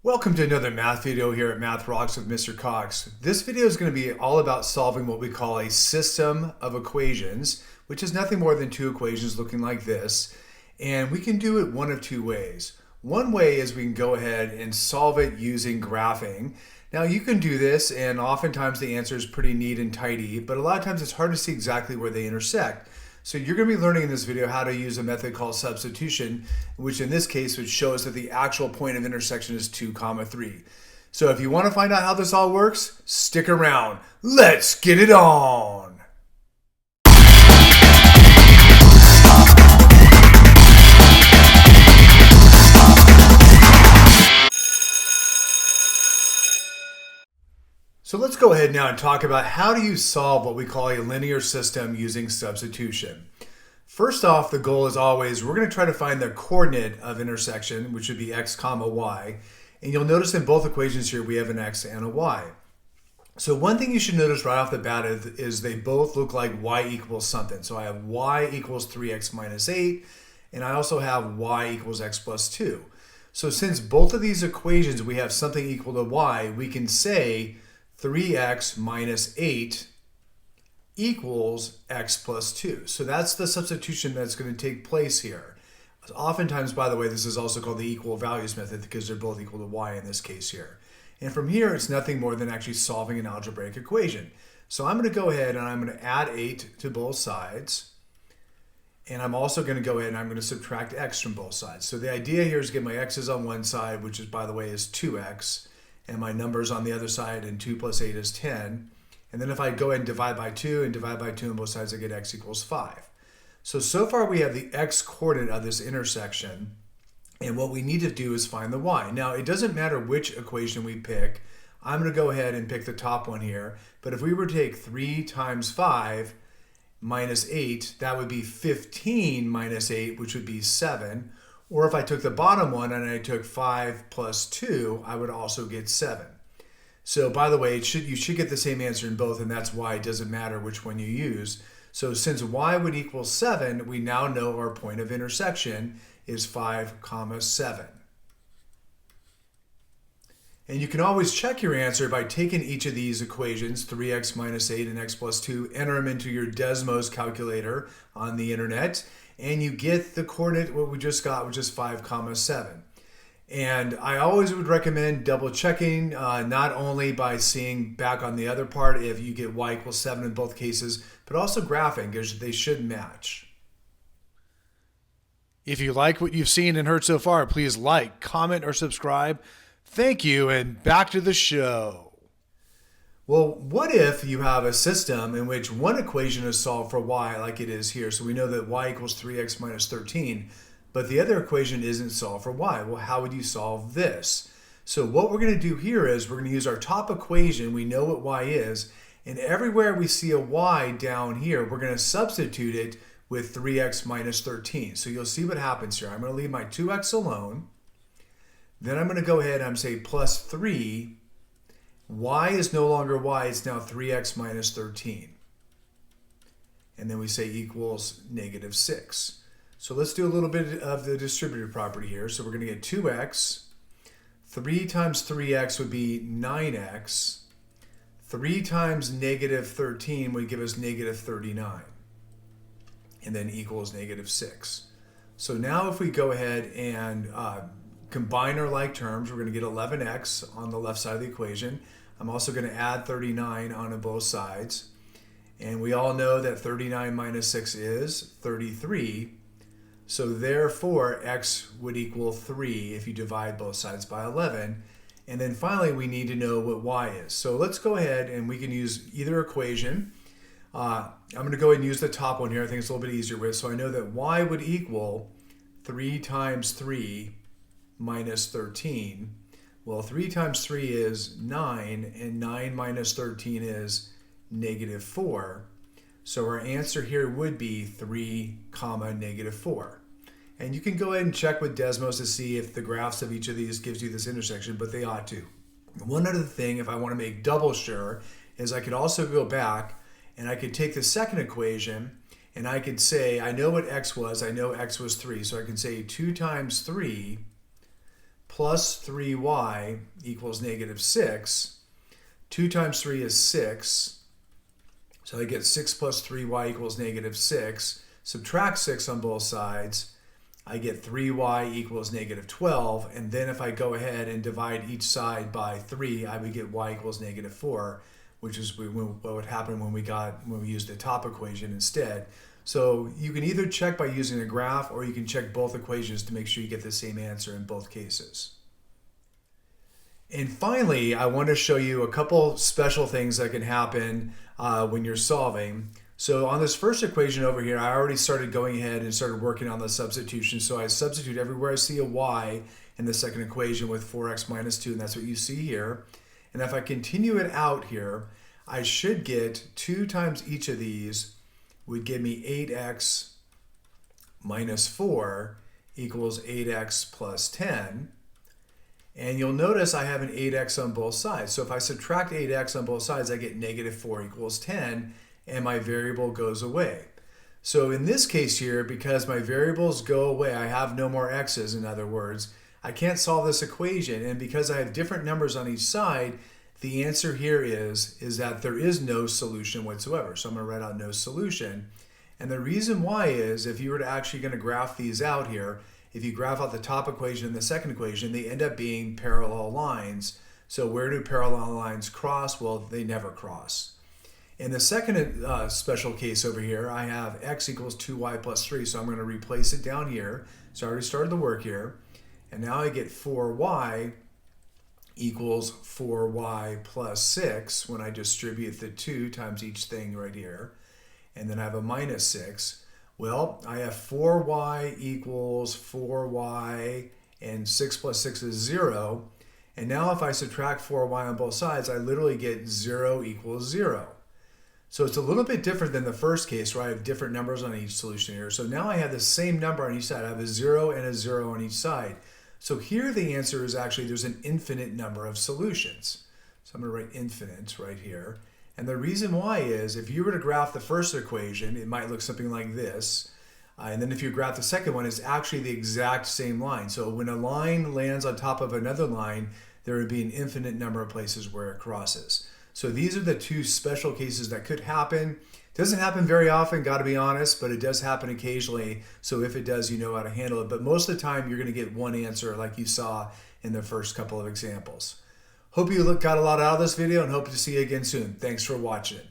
Welcome to another math video here at Math Rocks with Mr. Cox. This video is going to be all about solving what we call a system of equations, which is nothing more than two equations looking like this. And we can do it one of two ways. One way is we can go ahead and solve it using graphing. Now you can do this and oftentimes the answer is pretty neat and tidy, but a lot of times it's hard to see exactly where they intersect. So you're going to be learning in this video how to use a method called substitution, which in this case would show us that the actual point of intersection is 2, 3. So if you want to find out how this all works, stick around. Let's get it on. So let's go ahead now and talk about how do you solve what we call a linear system using substitution. First off, the goal is always, we're going to try to find the coordinate of intersection, which would be x comma y. And you'll notice in both equations here, we have an x and a y. So one thing you should notice right off the bat is they both look like y equals something. So I have y equals 3x minus 8, and I also have y equals x plus 2. So since both of these equations, we have something equal to y, we can say 3x minus 8 equals x plus 2. So that's the substitution that's going to take place here. Oftentimes, by the way, this is also called the equal values method because they're both equal to y in this case here. And from here, it's nothing more than actually solving an algebraic equation. So I'm going to go ahead and I'm going to add 8 to both sides. And I'm also going to go ahead and I'm going to subtract x from both sides. So the idea here is to get my x's on one side, which is, by the way, is 2x. And my numbers on the other side, and 2 plus 8 is 10. And then if I go ahead and divide by 2 on both sides, I get x equals 5. So far we have the x coordinate of this intersection. And what we need to do is find the y. Now, it doesn't matter which equation we pick. I'm going to go ahead and pick the top one here. But if we were to take 3 times 5 minus 8, that would be 15 minus 8, which would be 7. Or if I took the bottom one and I took 5 plus 2, I would also get 7. So by the way, you should get the same answer in both, and that's why it doesn't matter which one you use. So since y would equal 7, we now know our point of intersection is 5, 7. And you can always check your answer by taking each of these equations, 3x minus 8 and x plus 2, enter them into your Desmos calculator on the internet, and you get the coordinate, what we just got, which is 5, 7. And I always would recommend double checking, not only by seeing back on the other part if you get y equals 7 in both cases, but also graphing, because they should match. If you like what you've seen and heard so far, please like, comment, or subscribe. Thank you, and back to the show. Well, what if you have a system in which one equation is solved for y like it is here? So we know that y equals 3x minus 13, but the other equation isn't solved for y. Well, how would you solve this? So what we're going to do here is we're going to use our top equation. We know what y is, and everywhere we see a y down here, we're going to substitute it with 3x minus 13. So you'll see what happens here. I'm going to leave my 2x alone. Then I'm going to go ahead and say plus 3. Y is no longer y, it's now 3x minus 13. And then we say equals negative 6. So let's do a little bit of the distributive property here. So we're going to get 2x. 3 times 3x would be 9x. 3 times negative 13 would give us negative 39. And then equals negative 6. So now if we go ahead and combine our like terms, we're going to get 11x on the left side of the equation. I'm also going to add 39 onto both sides. And we all know that 39 minus 6 is 33. So therefore, x would equal 3 if you divide both sides by 11. And then finally, we need to know what y is. So let's go ahead and we can use either equation. I'm going to go ahead and use the top one here. I think it's a little bit easier with. So I know that y would equal 3 times 3 minus 13. Well, 3 times 3 is 9, and 9 minus 13 is negative 4. So our answer here would be 3, negative 4. And you can go ahead and check with Desmos to see if the graphs of each of these gives you this intersection, but they ought to. One other thing, if I want to make double sure, is I could also go back and I could take the second equation and I could say, I know what x was, I know x was 3, so I can say 2 times 3 plus 3y equals negative 6. 2 times 3 is 6. So I get 6 plus 3y equals negative 6. Subtract 6 on both sides. I get 3y equals negative 12. And then if I go ahead and divide each side by 3, I would get y equals negative 4, which is what would happen when we used the top equation instead. So you can either check by using a graph, or you can check both equations to make sure you get the same answer in both cases. And finally, I want to show you a couple special things that can happen when you're solving. So on this first equation over here, I already started going ahead and started working on the substitution. So I substitute everywhere I see a y in the second equation with 4x minus 2, and that's what you see here. And if I continue it out here, I should get 2 times each of these would give me 8x minus 4 equals 8x plus 10. And you'll notice I have an 8x on both sides. So if I subtract 8x on both sides, I get negative 4 equals 10, and my variable goes away. So in this case here, because my variables go away, I have no more x's, in other words, I can't solve this equation. And because I have different numbers on each side, the answer here is that there is no solution whatsoever. So I'm going to write out no solution. And the reason why is, if you were to actually going to graph these out here, if you graph out the top equation and the second equation, they end up being parallel lines. So where do parallel lines cross? Well, they never cross. In the second special case over here, I have x equals 2y plus 3. So I'm going to replace it down here. So I already started the work here. And now I get 4y equals 4y plus 6 when I distribute the 2 times each thing right here. And then I have a minus 6. Well, I have 4y equals 4y, and 6 plus 6 is 0. And now if I subtract 4y on both sides, I literally get 0 equals 0. So it's a little bit different than the first case where I have different numbers on each solution here. So now I have the same number on each side. I have a 0 and a 0 on each side. So here the answer is actually there's an infinite number of solutions. So I'm going to write infinite right here. And the reason why is, if you were to graph the first equation, it might look something like this. And then if you graph the second one, it's actually the exact same line. So when a line lands on top of another line, there would be an infinite number of places where it crosses. So these are the two special cases that could happen. Doesn't happen very often, got to be honest, but it does happen occasionally. So if it does, you know how to handle it. But most of the time, you're going to get one answer like you saw in the first couple of examples. Hope you got a lot out of this video, and hope to see you again soon. Thanks for watching.